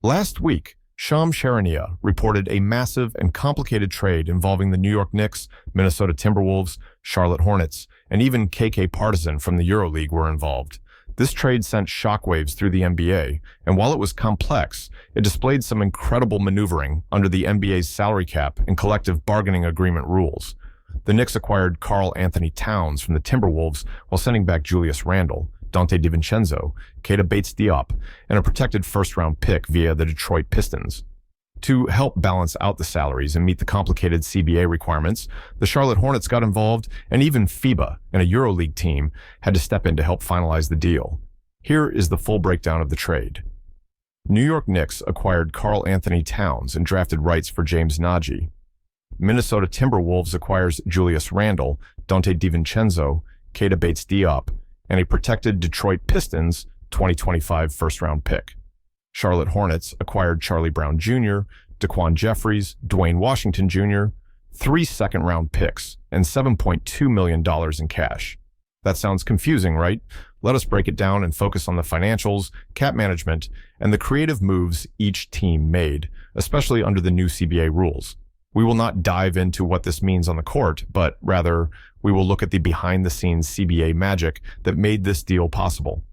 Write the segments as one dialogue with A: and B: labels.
A: Last week, Charania reported a massive and complicated trade involving the New York Knicks, Minnesota Timberwolves, Charlotte Hornets, and even KK Partizan from the EuroLeague were involved. This trade sent shockwaves through the NBA, and while it was complex, it displayed some incredible maneuvering under the NBA's salary cap and collective bargaining agreement rules. The Knicks acquired Karl-Anthony Towns from the Timberwolves while sending back Julius Randle, Donte DiVincenzo, Keita Bates-Diop, and a protected first-round pick via the Detroit Pistons. To help balance out the salaries and meet the complicated CBA requirements, the Charlotte Hornets got involved, and even FIBA and a EuroLeague team had to step in to help finalize the deal. Here is the full breakdown of the trade. New York Knicks acquired Karl-Anthony Towns and drafted rights for James Nagy. Minnesota Timberwolves acquires Julius Randle, Donte DiVincenzo, Keita Bates-Diop, and a protected Detroit Pistons 2025 first-round pick. Charlotte Hornets acquired Charlie Brown Jr., Daquan Jeffries, Dwayne Washington Jr., 3 second-round picks, and $7.2 million in cash. That sounds confusing, right? Let us break it down and focus on the financials, cap management, and the creative moves each team made, especially under the new CBA rules. We will not dive into what this means on the court, but rather, we will look at the behind-the-scenes CBA magic that made this deal possible.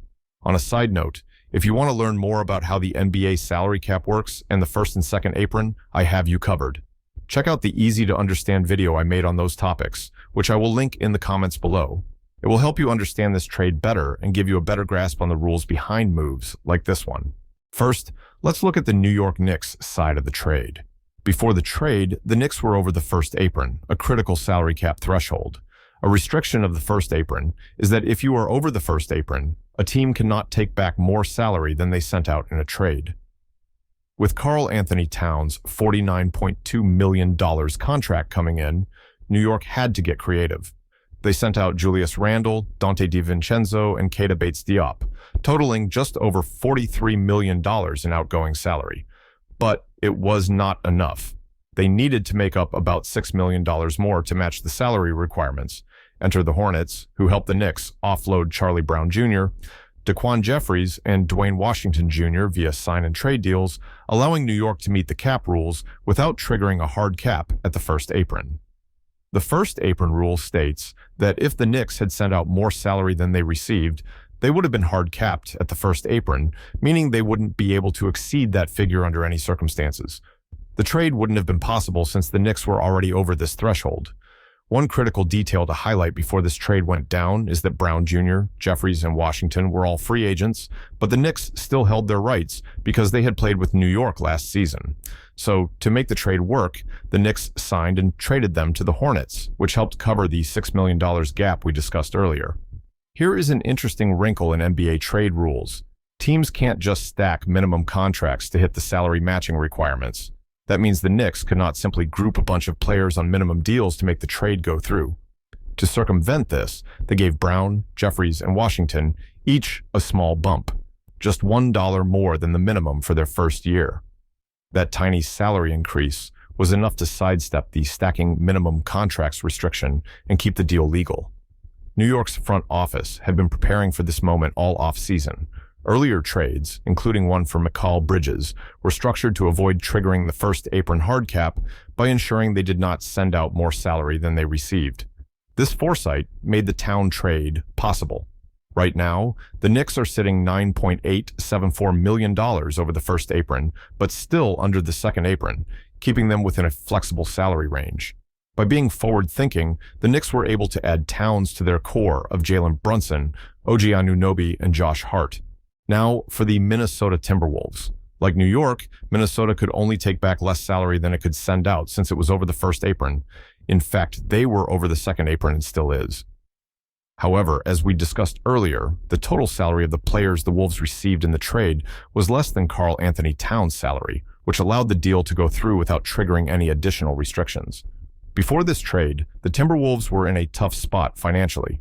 A: On a side note, if you want to learn more about how the NBA salary cap works and the first and second apron, I have you covered. Check out the easy-to-understand video I made on those topics, which I will link in the comments below. It will help you understand this trade better and give you a better grasp on the rules behind moves like this one. First, let's look at the New York Knicks side of the trade. Before the trade, the Knicks were over the first apron, a critical salary cap threshold. A restriction of the first apron is that if you are over the first apron, a team cannot take back more salary than they sent out in a trade. With Karl-Anthony Towns' $49.2 million contract coming in, New York had to get creative. They sent out Julius Randle, Donte DiVincenzo, and Keita Bates-Diop, totaling just over $43 million in outgoing salary. But it was not enough. They needed to make up about $6 million more to match the salary requirements. Enter the Hornets, who helped the Knicks offload Charlie Brown Jr., Daquan Jeffries, and Dwayne Washington Jr. via sign-and-trade deals, allowing New York to meet the cap rules without triggering a hard cap at the first apron. The first apron rule states that if the Knicks had sent out more salary than they received, they would have been hard capped at the first apron, meaning they wouldn't be able to exceed that figure under any circumstances. The trade wouldn't have been possible since the Knicks were already over this threshold. One critical detail to highlight before this trade went down is that Brown Jr., Jeffries, and Washington were all free agents, but the Knicks still held their rights because they had played with New York last season. So, to make the trade work, the Knicks signed and traded them to the Hornets, which helped cover the $6 million gap we discussed earlier. Here is an interesting wrinkle in NBA trade rules. Teams can't just stack minimum contracts to hit the salary matching requirements. That means the Knicks could not simply group a bunch of players on minimum deals to make the trade go through. To circumvent this, they gave Brown, Jeffries, and Washington each a small bump, just $1 more than the minimum for their first year. That tiny salary increase was enough to sidestep the stacking minimum contracts restriction and keep the deal legal. New York's front office had been preparing for this moment all off-season. Earlier trades, including one for Mikal Bridges, were structured to avoid triggering the first apron hard cap by ensuring they did not send out more salary than they received. This foresight made the Town trade possible. Right now, the Knicks are sitting $9.874 million over the first apron, but still under the second apron, keeping them within a flexible salary range. By being forward-thinking, the Knicks were able to add Towns to their core of Jalen Brunson, OG Anunoby, and Josh Hart. Now, for the Minnesota Timberwolves. Like New York, Minnesota could only take back less salary than it could send out since it was over the first apron. In fact, they were over the second apron and still is. However, as we discussed earlier, the total salary of the players the Wolves received in the trade was less than Karl-Anthony Towns' salary, which allowed the deal to go through without triggering any additional restrictions. Before this trade, the Timberwolves were in a tough spot financially.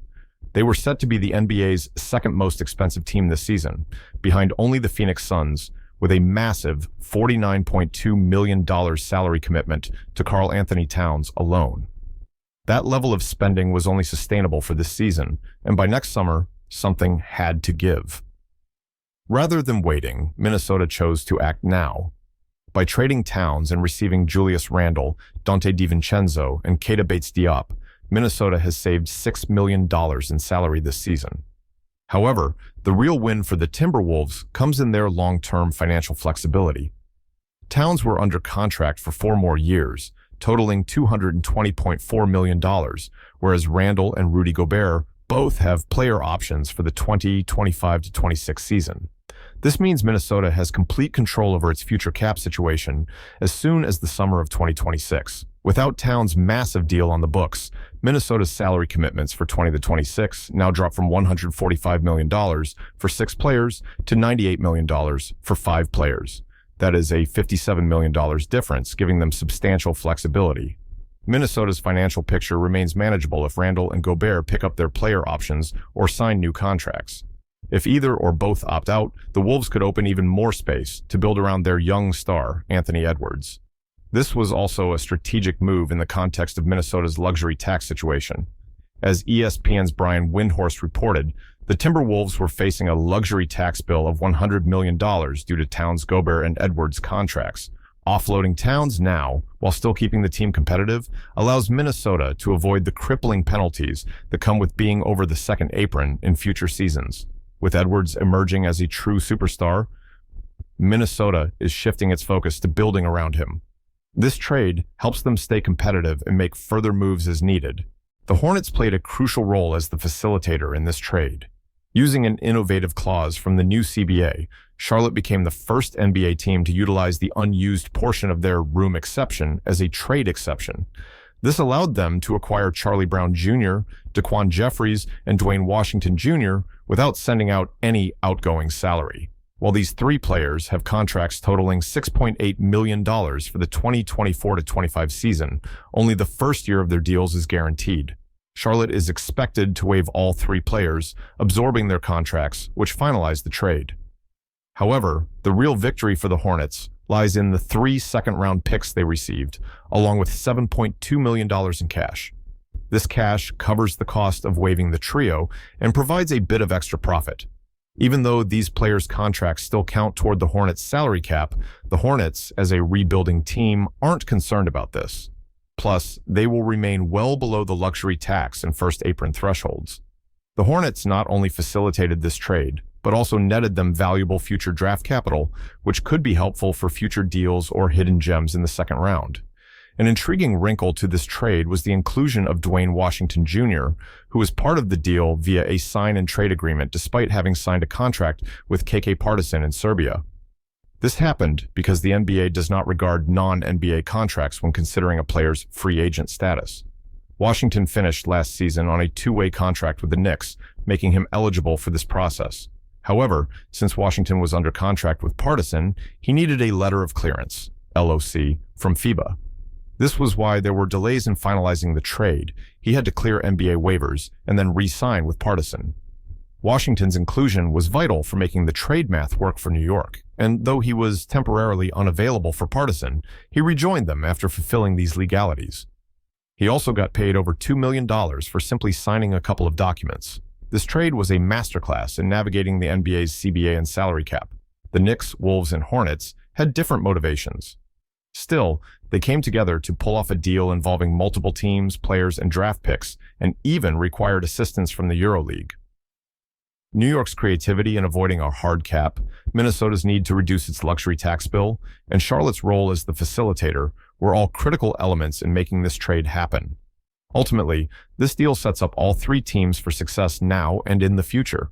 A: They were set to be the NBA's second most expensive team this season, behind only the Phoenix Suns, with a massive $49.2 million salary commitment to Karl-Anthony Towns alone. That level of spending was only sustainable for this season, and by next summer, something had to give. Rather than waiting, Minnesota chose to act now. By trading Towns and receiving Julius Randle, Donte DiVincenzo, and Keita Bates-Diop, Minnesota has saved $6 million in salary this season. However, the real win for the Timberwolves comes in their long-term financial flexibility. Towns were under contract for 4 more years, totaling $220.4 million, whereas Randle and Rudy Gobert both have player options for the 2025-26 season. This means Minnesota has complete control over its future cap situation as soon as the summer of 2026. Without Towns' massive deal on the books, Minnesota's salary commitments for 2026 now drop from $145 million for 6 players to $98 million for 5 players. That is a $57 million difference, giving them substantial flexibility. Minnesota's financial picture remains manageable if Randle and Gobert pick up their player options or sign new contracts. If either or both opt out, the Wolves could open even more space to build around their young star, Anthony Edwards. This was also a strategic move in the context of Minnesota's luxury tax situation. As ESPN's Brian Windhorst reported, the Timberwolves were facing a luxury tax bill of $100 million due to Towns, Gobert, and Edwards' contracts. Offloading Towns now, while still keeping the team competitive, allows Minnesota to avoid the crippling penalties that come with being over the second apron in future seasons. With Edwards emerging as a true superstar, Minnesota is shifting its focus to building around him. This trade helps them stay competitive and make further moves as needed. The Hornets played a crucial role as the facilitator in this trade. Using an innovative clause from the new CBA, Charlotte became the first NBA team to utilize the unused portion of their room exception as a trade exception. This allowed them to acquire Charlie Brown Jr., Daquan Jeffries, and Dwayne Washington Jr. without sending out any outgoing salary. While these 3 players have contracts totaling $6.8 million for the 2024-25 season, only the first year of their deals is guaranteed. Charlotte is expected to waive all 3 players, absorbing their contracts, which finalized the trade. However, the real victory for the Hornets lies in the 3 second-round picks they received, along with $7.2 million in cash. This cash covers the cost of waiving the trio and provides a bit of extra profit. Even though these players' contracts still count toward the Hornets' salary cap, the Hornets, as a rebuilding team, aren't concerned about this. Plus, they will remain well below the luxury tax and first apron thresholds. The Hornets not only facilitated this trade, but also netted them valuable future draft capital, which could be helpful for future deals or hidden gems in the second round. An intriguing wrinkle to this trade was the inclusion of Dwayne Washington Jr., who was part of the deal via a sign-and-trade agreement despite having signed a contract with KK Partizan in Serbia. This happened because the NBA does not regard non-NBA contracts when considering a player's free agent status. Washington finished last season on a 2-way contract with the Knicks, making him eligible for this process. However, since Washington was under contract with Partizan, he needed a letter of clearance, LOC, from FIBA. This was why there were delays in finalizing the trade. He had to clear NBA waivers and then re-sign with Partizan. Washington's inclusion was vital for making the trade math work for New York, and though he was temporarily unavailable for Partizan, he rejoined them after fulfilling these legalities. He also got paid over $2 million for simply signing a couple of documents. This trade was a masterclass in navigating the NBA's CBA and salary cap. The Knicks, Wolves, and Hornets had different motivations. Still, they came together to pull off a deal involving multiple teams, players, and draft picks, and even required assistance from the EuroLeague. New York's creativity in avoiding a hard cap, Minnesota's need to reduce its luxury tax bill, and Charlotte's role as the facilitator were all critical elements in making this trade happen. Ultimately, this deal sets up all 3 teams for success now and in the future.